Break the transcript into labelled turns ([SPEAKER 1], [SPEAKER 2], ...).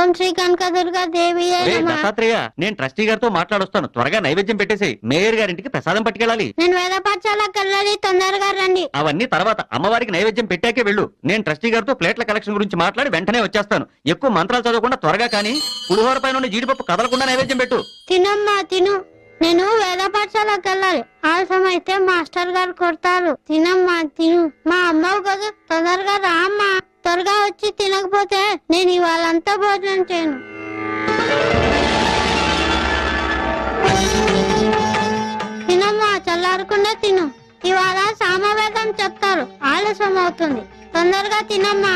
[SPEAKER 1] ఓం శ్రీ కనకదుర్గా దేవి
[SPEAKER 2] దత్తాత్రేయ, నేను ట్రస్టీ గారితో మాట్లాడొస్తాను. త్వరగా నైవేద్యం పెట్టేసి మేయర్ గారింటికి ప్రసాదం పట్టుకెళ్ళాలి.
[SPEAKER 1] నేను వేద పాఠశాలకు వెళ్ళాలి, తొందరగా రండి.
[SPEAKER 2] అవన్నీ తర్వాత, అమ్మవారికి నైవేద్యం పెట్టాకే వెళ్ళు. నేను ట్రస్టీ గారితో ప్లేట్ల కలెక్షన్ గురించి మాట్లాడి వెంటనే వచ్చేస్తాను. ఎక్కువ మంత్రాలు చదవకుండా త్వరగా కానీ పులిహోర పైన ఉన్న జీడిపప్పు కదలకుండా నైవేద్యం పెట్టు.
[SPEAKER 1] తినమ్మా తిను. నేను వేద పాఠశాలకు వెళ్ళాలి, ఆలస్యం అయితే మాస్టర్ గారు కొడతారు. తినమ్మా తిను. మా అమ్మవు కదా, తొందరగా రా అమ్మా. త్వరగా వచ్చి తినకపోతే నేను ఇవాళంతా భోజనం చేయను. తినమ్మా, చల్లారకుండా తిను. ఇవాళ సామవేదం చెప్తారు, ఆలస్యం అవుతుంది. తొందరగా తినమ్మా.